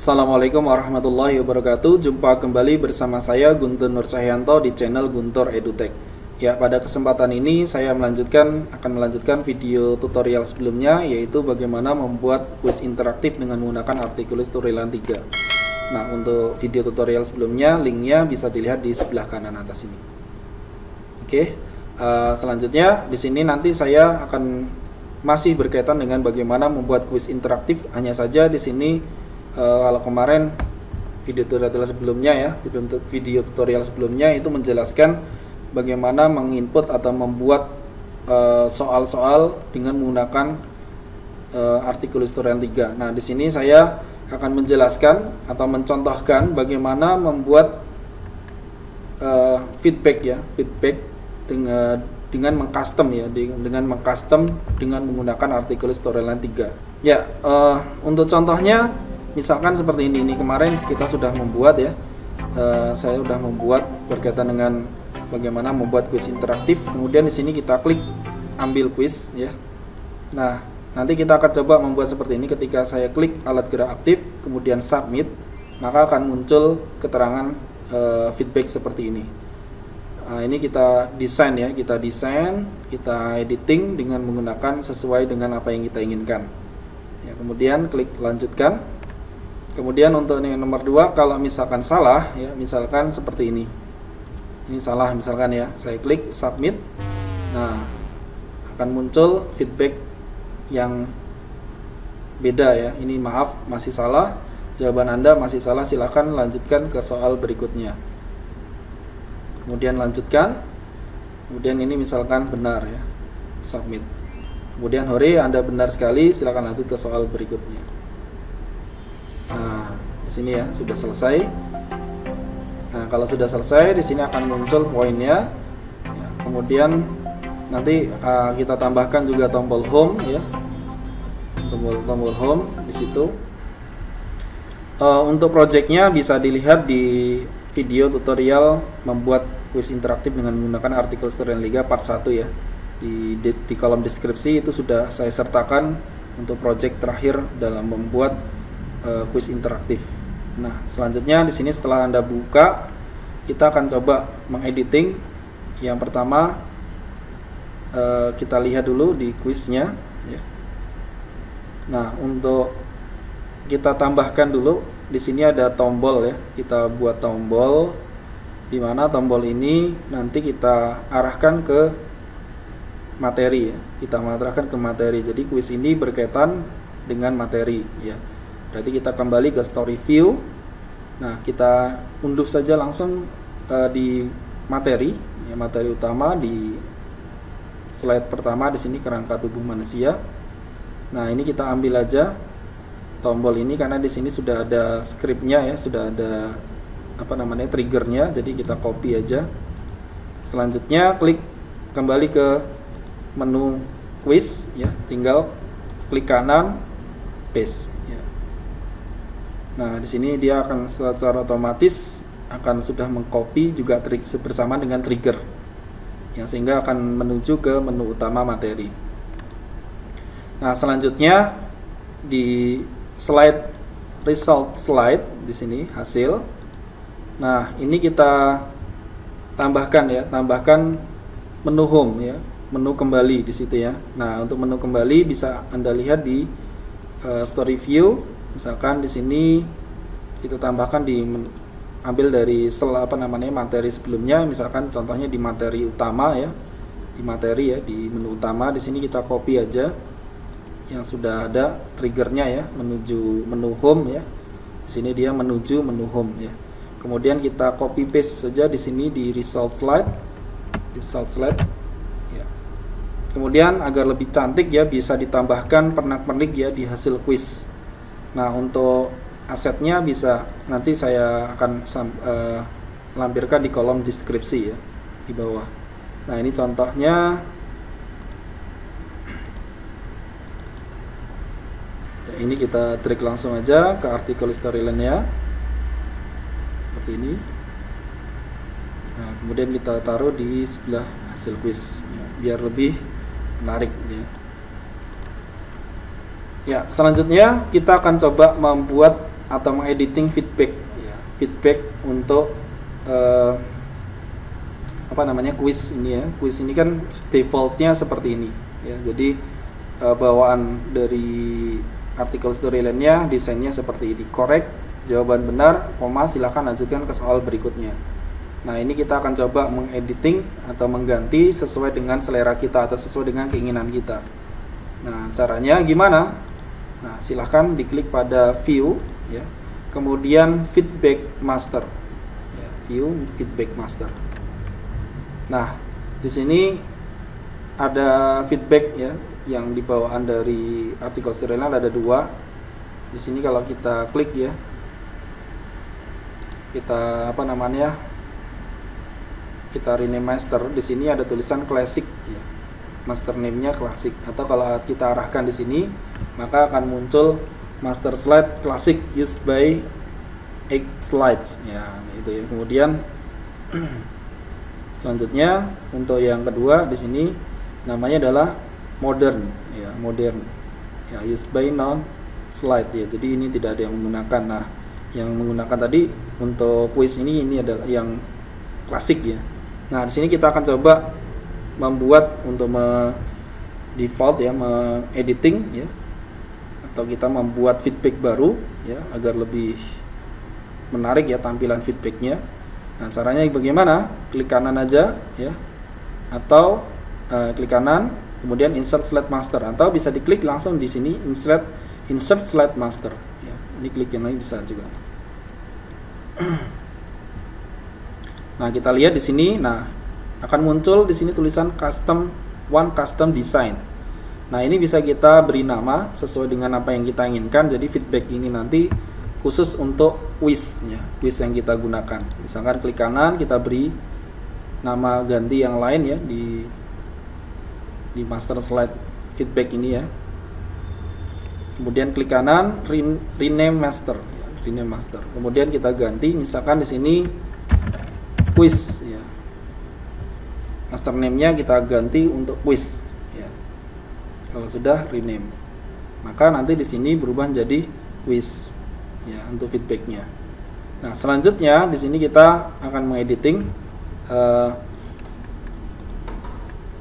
Assalamualaikum warahmatullahi wabarakatuh. Jumpa kembali bersama saya Guntur Nur Cahyanto di channel Guntur EduTech. Ya, pada kesempatan ini saya akan melanjutkan video tutorial sebelumnya, yaitu bagaimana membuat kuis interaktif dengan menggunakan Articulate Storyline 3. Nah, untuk video tutorial sebelumnya linknya bisa dilihat di sebelah kanan atas ini. Oke, selanjutnya di sini nanti saya akan masih berkaitan dengan bagaimana membuat kuis interaktif. Hanya saja di sini kalau kemarin video tutorial sebelumnya video tutorial sebelumnya itu menjelaskan bagaimana menginput atau membuat soal-soal dengan menggunakan Articulate Storyline 3. Nah, di sini saya akan menjelaskan atau mencontohkan bagaimana membuat feedback dengan mengcustom dengan menggunakan Articulate Storyline 3. Ya, untuk contohnya misalkan seperti ini kemarin kita sudah membuat ya. Saya sudah membuat berkaitan dengan bagaimana membuat kuis interaktif. Kemudian di sini kita klik ambil kuis ya. Nah, nanti kita akan coba membuat seperti ini. Ketika saya klik alat gerak aktif kemudian submit, maka akan muncul keterangan feedback seperti ini. Nah, ini kita desain ya, kita editing dengan menggunakan sesuai dengan apa yang kita inginkan. Ya, kemudian klik lanjutkan. Kemudian untuk yang nomor 2, kalau misalkan salah ya, misalkan seperti ini. Ini salah misalkan ya, saya klik submit. Nah, akan muncul feedback yang beda ya. Ini maaf masih salah, jawaban Anda masih salah, silakan lanjutkan ke soal berikutnya. Kemudian lanjutkan. Kemudian ini misalkan benar ya, submit. Kemudian hore, Anda benar sekali, silakan lanjut ke soal berikutnya. Nah, di sini ya sudah selesai. Nah, kalau sudah selesai di sini akan muncul poinnya. Ya, kemudian nanti kita tambahkan juga tombol home ya. Tombol home di situ. Untuk projectnya bisa dilihat di video tutorial membuat kuis interaktif dengan menggunakan Articulate Storyline 3 part 1 ya. Di kolom deskripsi itu sudah saya sertakan untuk project terakhir dalam membuat kuis interaktif. Nah, selanjutnya di sini setelah Anda buka, kita akan coba mengediting. Yang pertama kita lihat dulu di kuisnya ya. Nah, untuk kita tambahkan dulu di sini ada tombol ya. Kita buat tombol di mana tombol ini nanti kita arahkan ke materi ya. Kita arahkan ke materi. Jadi kuis ini berkaitan dengan materi ya. Berarti kita kembali ke story view. Nah, kita unduh saja langsung di materi ya, materi utama di slide pertama di sini kerangka tubuh manusia. Nah, ini kita ambil aja tombol ini karena di sini sudah ada scriptnya ya, sudah ada triggernya, jadi kita copy aja. Selanjutnya klik kembali ke menu quiz ya, tinggal klik kanan paste ya. Nah, di sini dia akan secara otomatis akan sudah mengcopy juga bersama dengan trigger yang sehingga akan menuju ke menu utama materi. Nah, selanjutnya di slide result slide di sini hasil. Nah, ini kita tambahkan menu home ya, menu kembali di situ ya. Nah, untuk menu kembali bisa Anda lihat di story view. Misalkan di sini kita tambahkan ambil dari materi sebelumnya, misalkan contohnya di materi utama ya. Di menu utama di sini kita copy aja yang sudah ada triggernya ya, menuju menu home ya. Di sini dia menuju menu home ya. Kemudian kita copy paste saja di sini di result slide. Ya. Kemudian agar lebih cantik ya, bisa ditambahkan pernak-pernik ya di hasil quiz. Nah, untuk asetnya bisa nanti saya akan lampirkan di kolom deskripsi ya, di bawah. Nah, ini contohnya. Ya, ini kita drag langsung aja ke Articulate Storyline ya. Seperti ini. Nah, kemudian kita taruh di sebelah hasil quiz ya, biar lebih menarik ya. Ya, selanjutnya kita akan coba membuat atau mengediting feedback ya, feedback untuk quiz ini ya. Quiz ini kan defaultnya seperti ini ya. Jadi bawaan dari artikel storyline-nya, desainnya seperti ini. Correct, jawaban benar, koma, silakan lanjutkan ke soal berikutnya. Nah, ini kita akan coba mengediting atau mengganti sesuai dengan selera kita atau sesuai dengan keinginan kita. Nah, caranya gimana? Nah, silahkan diklik pada view ya. Kemudian feedback master. Ya, view feedback master. Nah, di sini ada feedback ya yang di bawaan dari artikel storyline ada 2. Di sini kalau kita klik ya, kita kita rename master. Di sini ada tulisan classic ya. Master name-nya classic, atau kalau kita arahkan di sini maka akan muncul master slide classic used by 8 slides ya, itu ya. Kemudian selanjutnya untuk yang kedua di sini namanya adalah modern ya, modern ya, used by non slide ya. Jadi ini tidak ada yang menggunakan. Nah, yang menggunakan tadi untuk quiz ini adalah yang klasik ya. Nah, di sini kita akan coba membuat untuk default ya, editing ya, atau kita membuat feedback baru ya agar lebih menarik ya tampilan feedbacknya. Nah, caranya bagaimana? Klik kanan aja ya, atau klik kanan kemudian insert slide master, atau bisa diklik langsung di sini insert slide master ya. Ini klik yang lain bisa juga. Nah, kita lihat di sini. Nah, akan muncul di sini tulisan custom design. Nah, ini bisa kita beri nama sesuai dengan apa yang kita inginkan. Jadi feedback ini nanti khusus untuk quiz ya, quiz yang kita gunakan. Misalkan klik kanan, kita beri nama ganti yang lain ya di master slide feedback ini ya. Kemudian klik kanan, rename master ya, rename master. Kemudian kita ganti, misalkan di sini quiz ya. Master name-nya kita ganti untuk quiz ya. Kalau sudah rename, maka nanti di sini berubah menjadi quiz ya untuk feedbacknya. Nah, selanjutnya di sini kita akan mengediting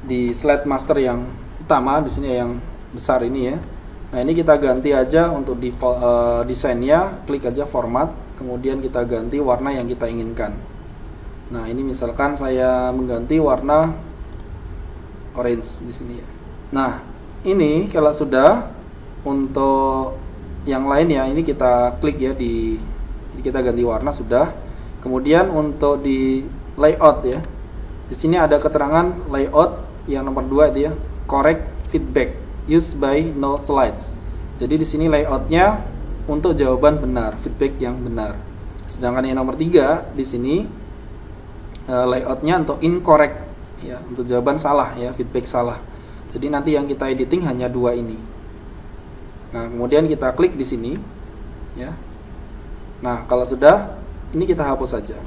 di slide master yang utama di sini yang besar ini ya. Nah, ini kita ganti aja untuk default desainnya, klik aja format, kemudian kita ganti warna yang kita inginkan. Nah, ini misalkan saya mengganti warna orange di sini ya. Nah, ini kalau sudah, untuk yang lain ya, ini kita klik ya kita ganti warna sudah. Kemudian untuk di layout ya. Di sini ada keterangan layout yang nomor 2 itu ya, correct feedback used by no slides. Jadi di sini layoutnya untuk jawaban benar, feedback yang benar. Sedangkan yang nomor 3 di sini layoutnya untuk incorrect ya, untuk jawaban salah ya, feedback salah. Jadi nanti yang kita editing hanya 2 ini. Nah, kemudian kita klik di sini ya. Nah, kalau sudah, ini kita hapus saja.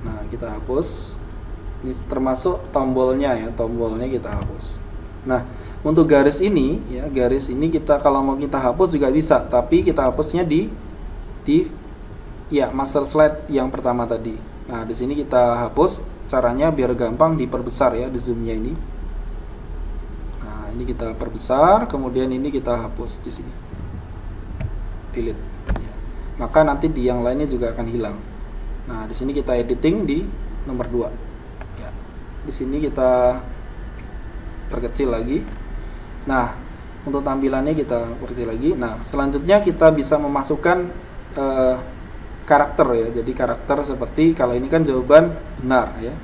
Nah, kita hapus. Ini termasuk tombolnya ya, tombolnya kita hapus. Nah, untuk garis ini ya, garis ini kita kalau mau kita hapus juga bisa, tapi kita hapusnya di ya master slide yang pertama tadi. Nah, di sini kita hapus, caranya biar gampang diperbesar ya, di zoomnya ini. Nah, ini kita perbesar, kemudian ini kita hapus di sini, delete ya. Maka nanti di yang lainnya juga akan hilang. Nah, di sini kita editing di nomor 2 ya. Di sini kita perkecil lagi. Nah, untuk tampilannya kita perkecil lagi. Nah, selanjutnya kita bisa memasukkan karakter ya. Jadi karakter seperti kalau ini kan jawaban benar ya.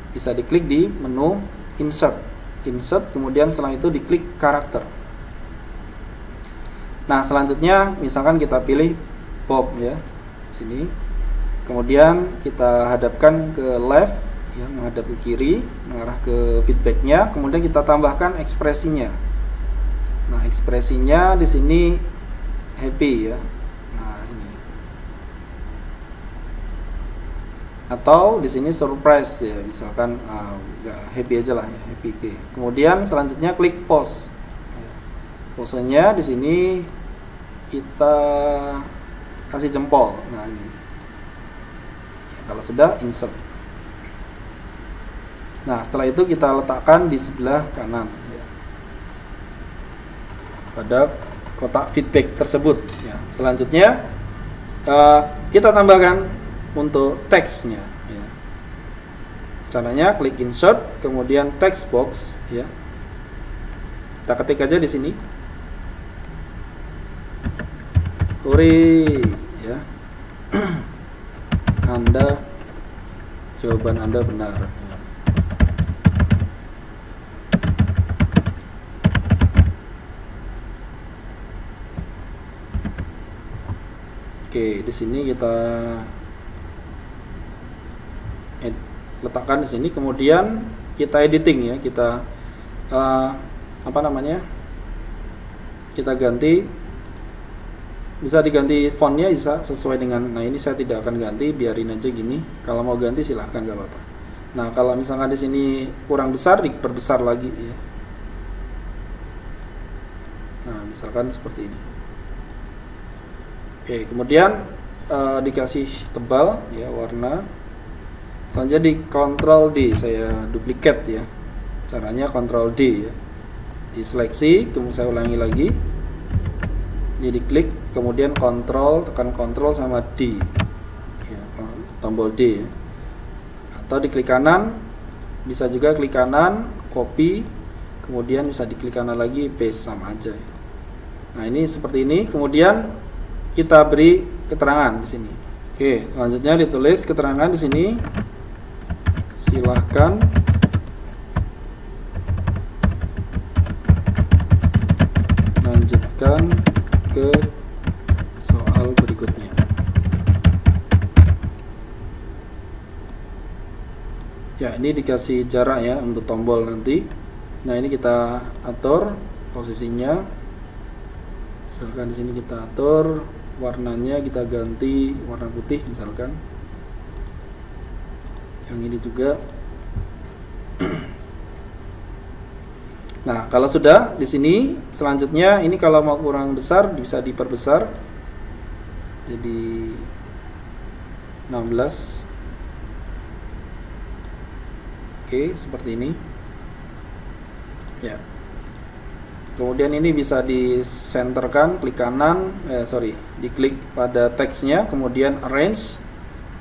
Bisa diklik di menu insert, kemudian setelah itu diklik karakter. Nah, selanjutnya misalkan kita pilih Bob ya. Sini. Kemudian kita hadapkan ke left ya, menghadap ke kiri, mengarah ke feedbacknya. Kemudian kita tambahkan ekspresinya. Nah, ekspresinya di sini happy ya. Nah, ini. atau di sini surprise ya, misalkan enggak, happy aja lah ya, happy. Oke. Kemudian selanjutnya klik pause. Posenya di sini kita kasih jempol. Nah ini ya, kalau sudah insert. Nah setelah itu kita letakkan di sebelah kanan ya, pada kotak feedback tersebut ya. Selanjutnya kita tambahkan untuk teksnya ya. Caranya klik insert, kemudian text box ya, kita ketik aja di sini Uri ya, jawaban Anda benar ya. Oke, di sini kita letakkan di sini, kemudian kita editing ya, kita kita ganti, bisa diganti fontnya, bisa sesuai dengan, nah ini saya tidak akan ganti, biarin aja gini. Kalau mau ganti silahkan, gak apa-apa. Nah kalau misalkan di sini kurang besar, diperbesar lagi ya. Nah misalkan seperti ini. Oke, kemudian dikasih tebal ya warna. Selanjutnya di Ctrl D, saya duplikat ya. Caranya Ctrl D ya. Diseleksi, kemudian saya ulangi lagi. Jadi klik, kemudian tekan Ctrl sama D ya, tombol D ya. Atau di klik kanan, bisa juga klik kanan copy, kemudian bisa diklik kanan lagi paste, sama aja ya. Nah ini seperti ini, kemudian kita beri keterangan di sini. Oke, selanjutnya ditulis keterangan di sini, silahkan lanjutkan ke soal berikutnya. Ya, ini dikasih jarak ya untuk tombol nanti. Nah, ini kita atur posisinya. Misalkan di sini kita atur warnanya, kita ganti warna putih misalkan. Yang ini juga. Nah, kalau sudah di sini, selanjutnya ini kalau mau kurang besar bisa diperbesar jadi 16. Oke, seperti ini. Ya. Kemudian ini bisa disenterkan, klik kanan, diklik pada teksnya, kemudian arrange,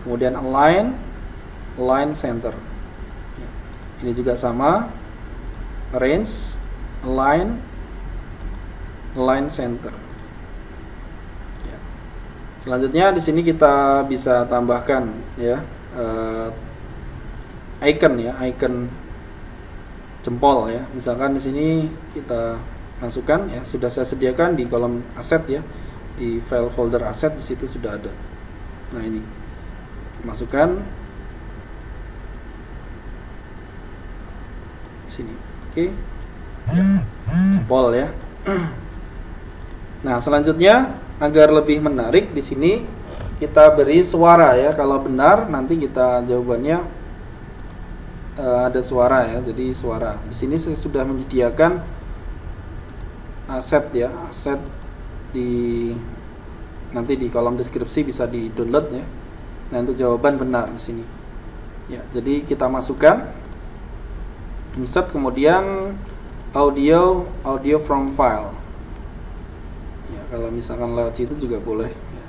kemudian align center. Ya. Ini juga sama. Arrange, align center. Ya. Selanjutnya di sini kita bisa tambahkan ya icon jempol ya. Misalkan di sini kita masukkan ya, sudah saya sediakan di kolom aset ya, di file folder aset, di situ sudah ada. Nah ini masukkan di sini. Oke, jempol ya. Nah selanjutnya agar lebih menarik di sini kita beri suara ya. Kalau benar nanti kita jawabannya ada suara ya. Jadi suara. Di sini saya sudah menyediakan aset ya, aset nanti di kolom deskripsi bisa di download ya. Nah untuk jawaban benar di sini. Ya, jadi kita masukkan. Insert, kemudian audio from file ya, kalau misalkan lewat situ juga boleh ya.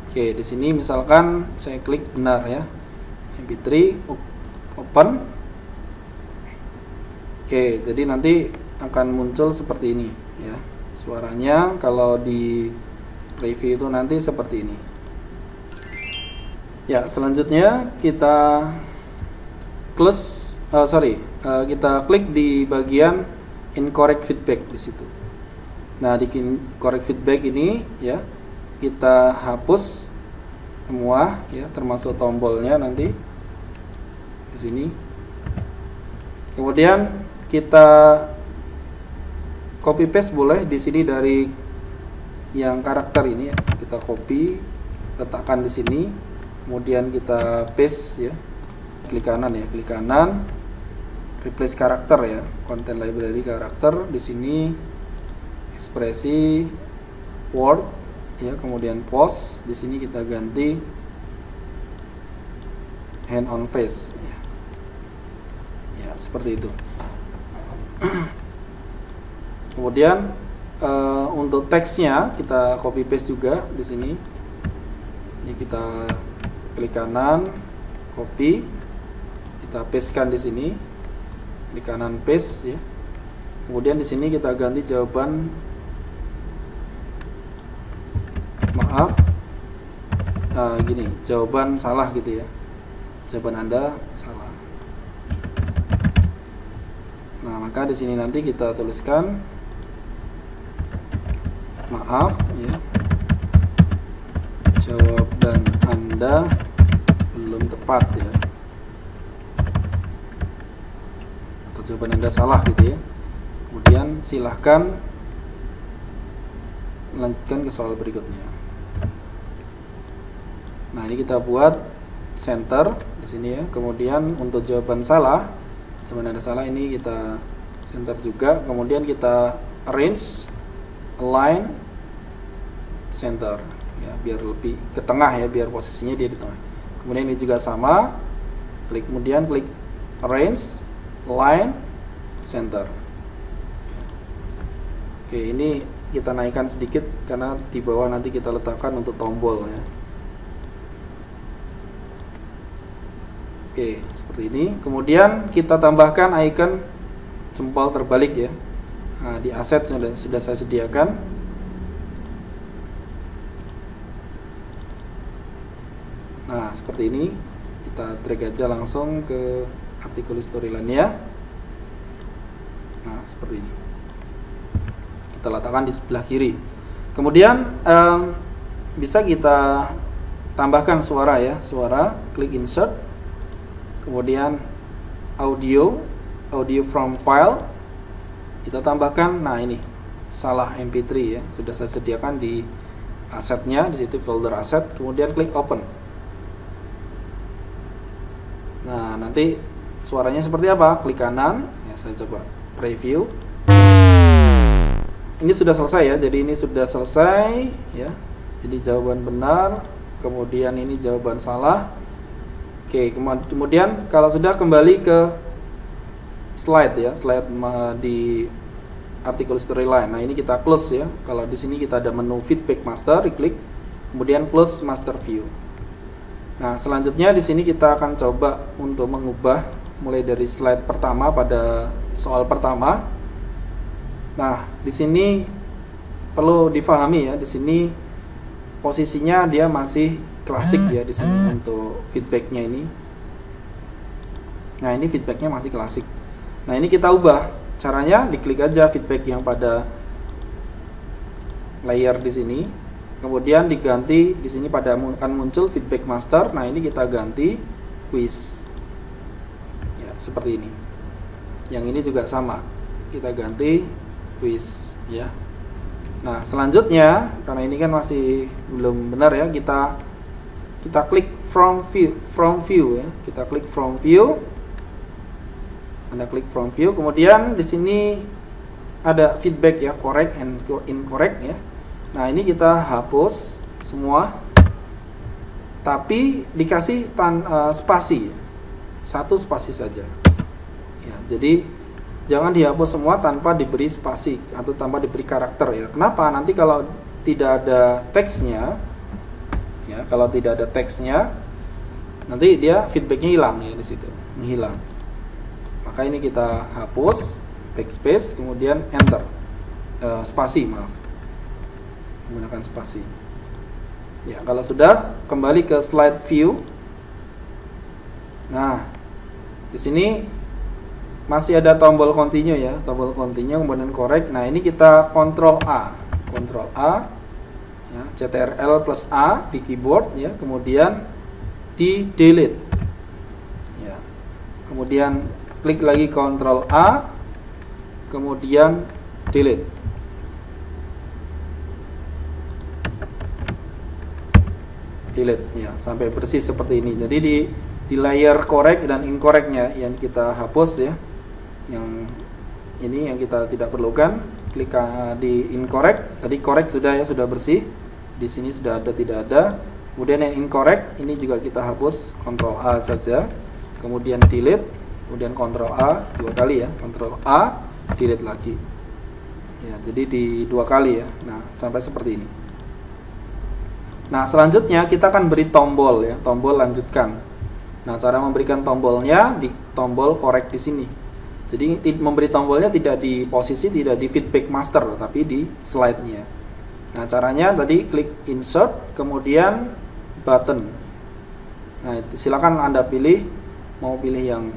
Oke, di sini misalkan saya klik benar ya, MP3 open. Oke, jadi nanti akan muncul seperti ini ya suaranya. Kalau di preview itu nanti seperti ini. Ya, selanjutnya kita kita klik di bagian incorrect feedback di situ. Nah, di incorrect feedback ini ya, kita hapus semua ya, termasuk tombolnya nanti di sini. Kemudian kita copy paste boleh di sini dari yang karakter ini ya. Kita copy, letakkan di sini, kemudian kita paste ya. Klik kanan ya, klik kanan, replace karakter ya, content library karakter. Di sini ekspresi word ya, kemudian post. Di sini kita ganti hand on face ya. Ya, seperti itu. Kemudian untuk teksnya kita copy paste juga di sini. Ini kita klik kanan, copy, kita pastekan di sini. Klik kanan paste ya. Kemudian di sini kita ganti jawaban maaf. Gini, jawaban salah gitu ya. Jawaban Anda salah. Nah, maka di sini nanti kita tuliskan maaf ya, jawaban Anda belum tepat ya, atau jawaban Anda salah gitu ya. Kemudian silahkan melanjutkan ke soal berikutnya. Nah, ini kita buat center di sini ya. Kemudian untuk jawaban salah, jawaban Anda salah, ini kita center juga. Kemudian kita arrange, align, center ya, biar lebih ke tengah ya, biar posisinya dia di tengah. Kemudian ini juga sama, kemudian klik arrange, align, center. Oke, ini kita naikkan sedikit karena di bawah nanti kita letakkan untuk tombol ya. Oke, seperti ini. Kemudian kita tambahkan icon jempol terbalik ya. Nah, di aset sudah saya sediakan. Nah, seperti ini. Kita drag aja langsung ke artikel storyline ya. Nah, seperti ini. Kita letakkan di sebelah kiri. Kemudian bisa kita tambahkan suara ya, suara. Klik insert. Kemudian audio from file. Kita tambahkan, nah ini salah MP3 ya, sudah saya sediakan di asetnya, di situ folder aset. Kemudian klik open. Nah, nanti suaranya seperti apa? Klik kanan, ya saya coba preview. Ini sudah selesai ya, jadi ini sudah selesai ya. Jadi jawaban benar, kemudian ini jawaban salah. Oke, kemudian kalau sudah kembali ke slide ya, slide di artikel storyline. Nah, ini kita close ya. Kalau di sini kita ada menu feedback master, diklik, kemudian close master view. Nah, selanjutnya di sini kita akan coba untuk mengubah mulai dari slide pertama pada soal pertama. Nah, di sini perlu difahami ya, di sini posisinya dia masih klasik ya di sini untuk feedbacknya ini. Nah, ini feedbacknya masih klasik. Nah, ini kita ubah. Caranya diklik aja feedback yang pada layer di sini. Kemudian diganti di sini pada akan muncul feedback master. Nah, ini kita ganti quiz. Ya, seperti ini. Yang ini juga sama. Kita ganti quiz ya. Nah, selanjutnya karena ini kan masih belum benar ya, kita klik from view ya. Kita klik from view. Anda klik from view, kemudian di sini ada feedback ya, correct and incorrect ya. Nah, ini kita hapus semua, tapi dikasih spasi, satu spasi saja. Ya, jadi jangan dihapus semua tanpa diberi spasi atau tanpa diberi karakter ya. Kenapa? Nanti kalau tidak ada teksnya, ya, kalau tidak ada teksnya, nanti dia feedbacknya hilang ya di situ, menghilang. Maka ini kita hapus, backspace, kemudian enter, spasi, maaf, menggunakan spasi. Ya, kalau sudah kembali ke slide view. Nah, di sini masih ada tombol continue ya, tombol continue, kemudian correct. Nah, ini kita Ctrl A, ya, Ctrl plus A di keyboard ya, kemudian di delete. Ya, kemudian klik lagi Ctrl A, kemudian delete. Delete ya, sampai bersih seperti ini. Jadi di layer correct dan incorrectnya yang kita hapus ya, yang ini yang kita tidak perlukan, klik di incorrect. Tadi correct sudah ya, sudah bersih. Di sini sudah ada, tidak ada. Kemudian yang incorrect ini juga kita hapus, Ctrl A saja. Kemudian delete, kemudian Ctrl A 2 kali ya, Ctrl A, delete lagi. Ya, jadi di 2 kali ya. Nah, sampai seperti ini. Nah, selanjutnya kita akan beri tombol ya, tombol lanjutkan. Nah, cara memberikan tombolnya di tombol correct di sini. Jadi memberi tombolnya tidak di posisi, tidak di feedback master, tapi di slide-nya. Nah, caranya tadi klik insert, kemudian button. Nah, silakan Anda pilih, mau pilih yang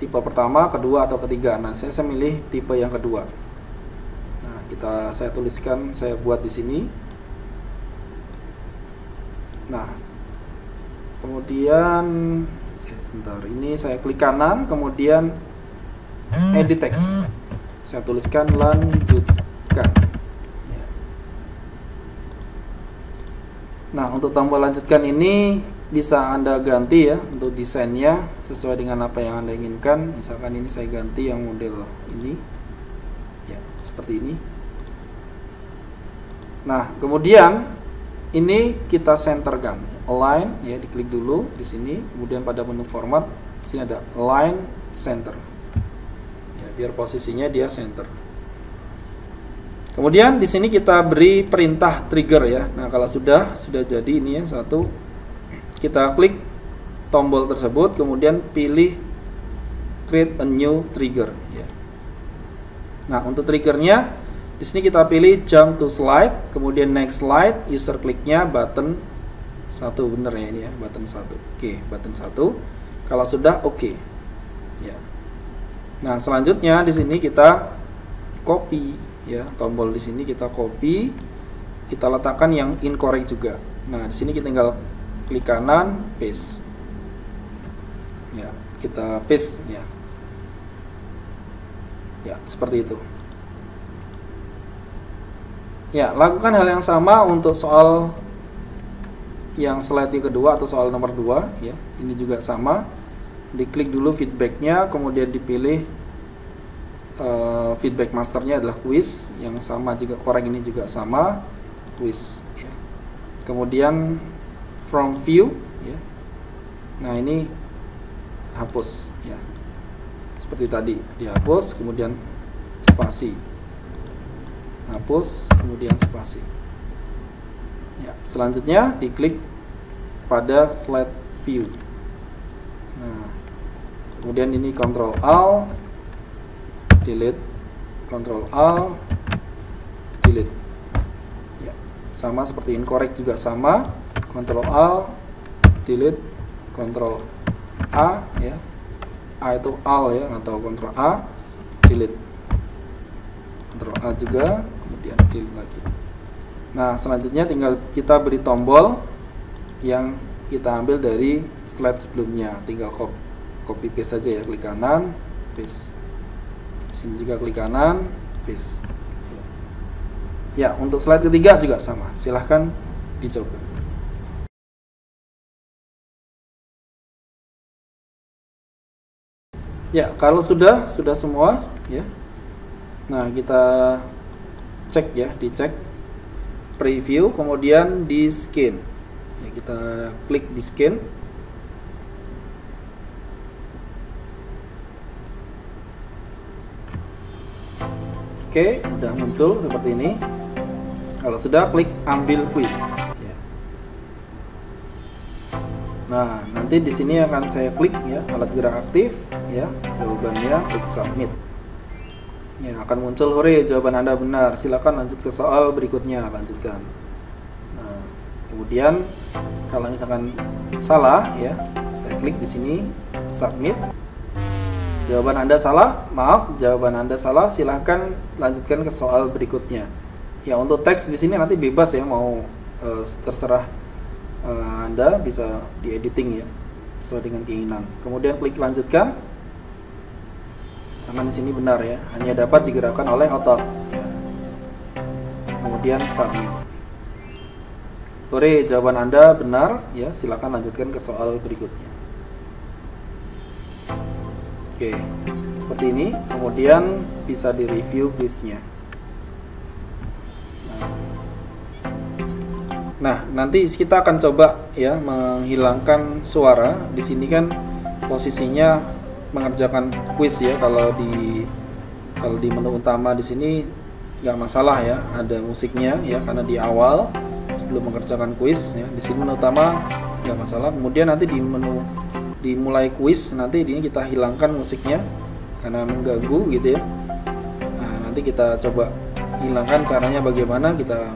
tipe pertama, kedua, atau ketiga. Nah, saya milih tipe yang kedua. Nah, saya tuliskan, saya buat di sini. Nah, kemudian sebentar, ini saya klik kanan, kemudian edit text, saya tuliskan lanjutkan ya. Nah, untuk tombol lanjutkan ini bisa Anda ganti ya, untuk desainnya sesuai dengan apa yang Anda inginkan. Misalkan ini saya ganti yang model ini ya, seperti ini. Nah, kemudian ini kita centerkan, align ya, diklik dulu di sini, kemudian pada menu format di sini ada align center. Ya, biar posisinya dia center. Kemudian di sini kita beri perintah trigger ya. Nah, kalau sudah jadi ini ya, satu, kita klik tombol tersebut, kemudian pilih create a new trigger ya. Nah, untuk triggernya di sini kita pilih jump to slide, kemudian next slide, user kliknya button 1, bener ya ini ya, button 1. Oke, button 1. Kalau sudah oke. Ya. Nah, selanjutnya di sini kita copy ya, tombol di sini kita copy, kita letakkan yang incorrect juga. Nah, di sini kita tinggal klik kanan, paste. Ya, kita paste ya. Ya, seperti itu. Ya, lakukan hal yang sama untuk soal yang slide yang kedua atau soal nomor 2 ya. Ini juga sama. Diklik dulu feedbacknya, kemudian dipilih feedback masternya adalah quiz, yang sama juga, correct ini juga sama, quiz ya. Kemudian from view ya. Nah, ini hapus ya. Seperti tadi, dihapus, kemudian spasi. Hapus, kemudian spasi. Ya, selanjutnya diklik pada slide view. Nah, kemudian ini Ctrl Alt, delete, Ctrl Alt, delete. Ya, sama seperti incorrect juga sama, Ctrl Alt, delete, Ctrl A ya. A itu Alt ya, atau Ctrl A, delete. Ctrl A juga, kemudian delete lagi. Nah, selanjutnya tinggal kita beri tombol yang kita ambil dari slide sebelumnya. Tinggal copy paste saja ya, klik kanan, paste. Di sini juga klik kanan, paste. Ya, untuk slide ketiga juga sama. Silahkan dicoba. Ya, kalau sudah semua ya. Nah, kita cek ya, dicek preview, kemudian di scan ya, kita klik di scan. Oke, udah muncul seperti ini. Kalau sudah, klik ambil quiz ya. Nah, nanti di sini akan saya klik ya, alat gerak aktif ya, jawabannya, klik submit. Ya, akan muncul hore, jawaban Anda benar. Silakan lanjut ke soal berikutnya, lanjutkan. Nah, kemudian kalau misalkan salah ya, saya klik di sini submit. Jawaban Anda salah, maaf, jawaban Anda salah, silahkan lanjutkan ke soal berikutnya. Ya, untuk teks di sini nanti bebas ya, mau terserah Anda bisa diediting ya, sesuai dengan keinginan. Kemudian klik lanjutkan. Sama di sini benar ya, hanya dapat digerakkan oleh otot ya. kemudian submit. Oke, jawaban Anda benar ya, silakan lanjutkan ke soal berikutnya. Oke, seperti ini. Kemudian bisa direview kuisnya. Nah, nanti kita akan coba ya menghilangkan suara. Di sini kan posisinya mengerjakan kuis ya. Kalau di menu utama di sini nggak masalah ya, ada musiknya ya karena di awal sebelum mengerjakan kuis ya. Di sini menu utama nggak masalah. Kemudian nanti di menu dimulai kuis nanti ini kita hilangkan musiknya karena mengganggu gitu ya. Nah, nanti kita coba hilangkan, caranya bagaimana kita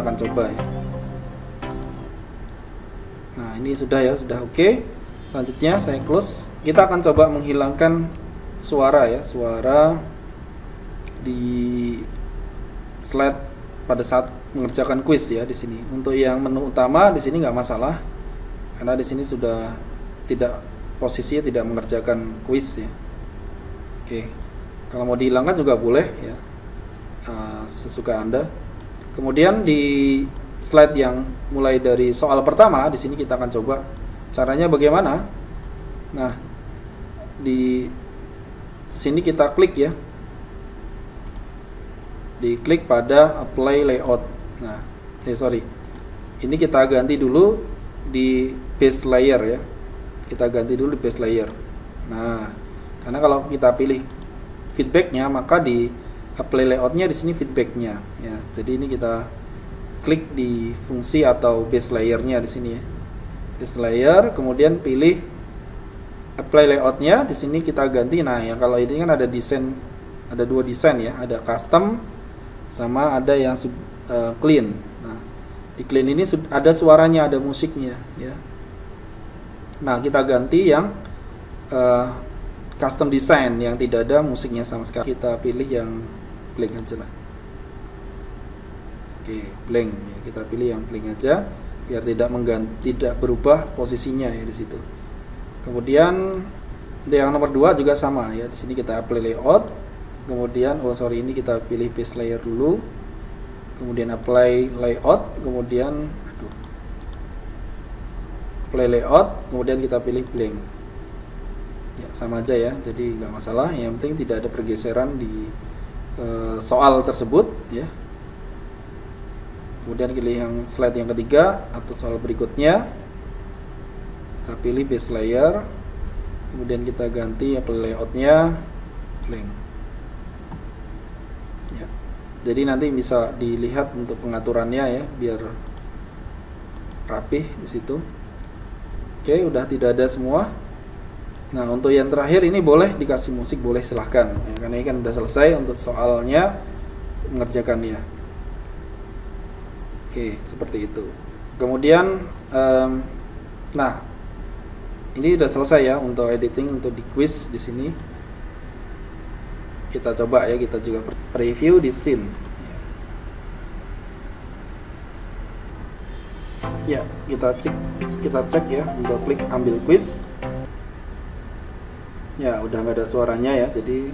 akan coba ya. Nah, ini sudah ya, sudah oke. Selanjutnya saya close. Kita akan coba menghilangkan suara ya, suara di slide pada saat mengerjakan kuis ya di sini. Untuk yang menu utama di sini nggak masalah karena di sini sudah posisinya tidak mengerjakan kuis ya. Oke, kalau mau dihilangkan juga boleh ya, sesuka Anda. Kemudian di slide yang mulai dari soal pertama di sini kita akan coba caranya bagaimana. Nah, di sini kita klik ya, diklik pada apply layout. Nah, ini kita ganti dulu di base layer ya, kita ganti dulu di base layer. Nah, karena kalau kita pilih feedbacknya maka di apply layoutnya di sini feedbacknya ya. Jadi ini kita klik di fungsi atau base layernya di sini ya, base layer, kemudian pilih apply layoutnya di sini kita ganti. Nah, yang kalau ini kan ada desain, ada dua desain ya, ada custom sama ada yang clean. Nah, di clean ini ada suaranya, ada musiknya ya. Nah, kita ganti yang custom design yang tidak ada musiknya sama sekali. Kita pilih yang blank aja lah. Oke, blank ya, kita pilih yang blank aja biar tidak berubah posisinya ya di situ. Kemudian yang nomor 2 juga sama ya. Di sini kita apply layout. Kemudian ini kita pilih base layer dulu. Kemudian apply layout, kemudian apply layout, kemudian kita pilih blank. Ya, sama aja ya. Jadi nggak masalah, yang penting tidak ada pergeseran di soal tersebut ya. Kemudian pilih yang slide yang ketiga atau soal berikutnya, kita pilih base layer, kemudian kita ganti apply layoutnya blank ya. Jadi nanti bisa dilihat untuk pengaturannya ya, biar rapih di situ. Oke, udah tidak ada semua. Nah, untuk yang terakhir ini boleh dikasih musik, boleh, silahkan ya, karena ini kan udah selesai untuk soalnya mengerjakannya. Oke, seperti itu. Kemudian nah, ini udah selesai ya untuk editing, untuk di quiz di sini. Kita coba ya, kita juga preview di scene ya. Kita cek ya untuk klik ambil quiz. Ya, udah nggak ada suaranya ya, jadi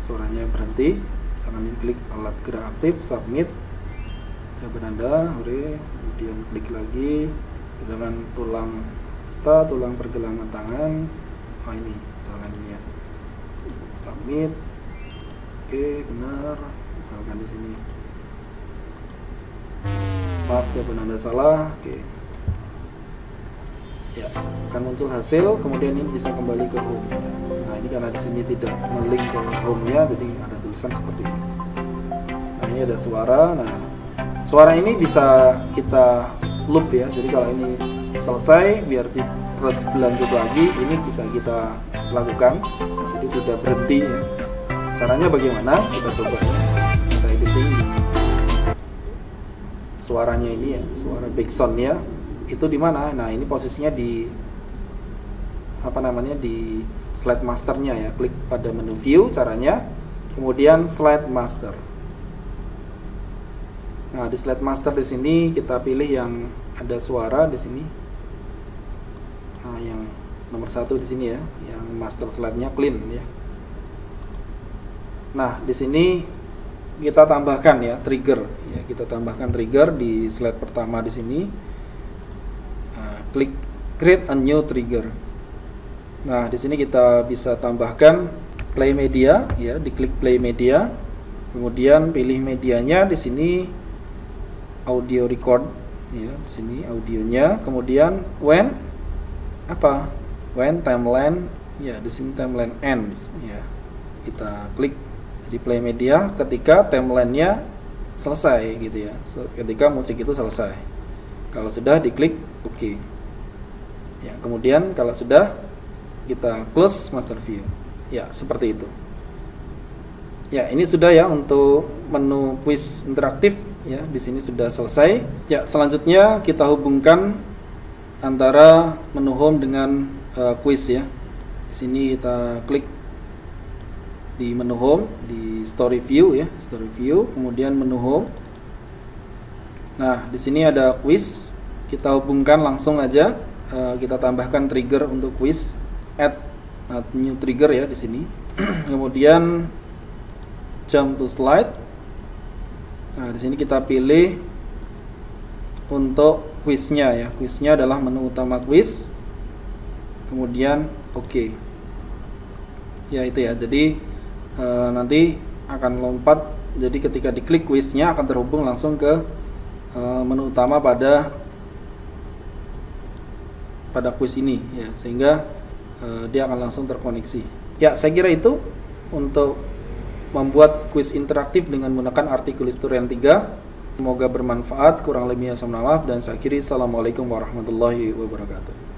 suaranya berhenti. Misalkan klik alat gerak aktif, submit jawaban Anda, kemudian klik lagi, misalkan tulang pergelangan tangan, ini misalkan ini ya, submit. Oke, benar, misalkan di sini, maaf jawaban Anda salah. Oke ya, akan muncul hasil, kemudian ini bisa kembali ke home ya. Nah, ini karena di sini tidak melink ke home-nya, jadi ada tulisan seperti ini. Nah, ini ada suara. Nah, suara ini bisa kita loop ya. Jadi kalau ini selesai, biar terus berlanjut lagi, ini bisa kita lakukan. Jadi tidak berhenti ya. Caranya bagaimana? Kita coba ya. Kita editing suaranya ini ya, suara backsound-nya. Itu di mana? Nah, ini posisinya di di slide masternya ya. Klik pada menu view, caranya, kemudian slide master. Nah, di slide master di sini kita pilih yang ada suara di sini. Nah, yang nomor 1 di sini ya, yang master slide-nya clean ya. Nah, di sini kita tambahkan ya trigger ya, kita tambahkan trigger di slide pertama di sini. Nah, klik create a new trigger. Nah, di sini kita bisa tambahkan play media ya, diklik play media. Kemudian pilih medianya di sini audio record ya, di sini audionya. Kemudian when timeline ya, di sini timeline ends ya. Kita klik di play media ketika timelinenya selesai gitu ya. Ketika musik itu selesai. Kalau sudah diklik OK. Ya, kemudian kalau sudah kita close master view. Ya, seperti itu. Ya, ini sudah ya untuk menu quiz interaktif ya, di sini sudah selesai. Ya, selanjutnya kita hubungkan antara menu home dengan quiz ya. Di sini kita klik di menu home, di story view ya, story view, kemudian menu home. Nah, di sini ada quiz. Kita hubungkan langsung aja, kita tambahkan trigger untuk quiz, add new trigger ya di sini. Kemudian jump to slide. Nah, di sini kita pilih untuk quiznya ya. Quiznya adalah menu utama quiz. Kemudian OK. Ya, itu ya. Jadi nanti akan lompat. Jadi ketika diklik quiznya akan terhubung langsung ke menu utama pada quiz ini ya, sehingga dia akan langsung terkoneksi. Ya, saya kira itu untuk membuat quiz interaktif dengan menggunakan artikel historian 3. Semoga bermanfaat. Kurang lebihnya saya mohon maaf dan saya akhiri. Assalamualaikum warahmatullahi wabarakatuh.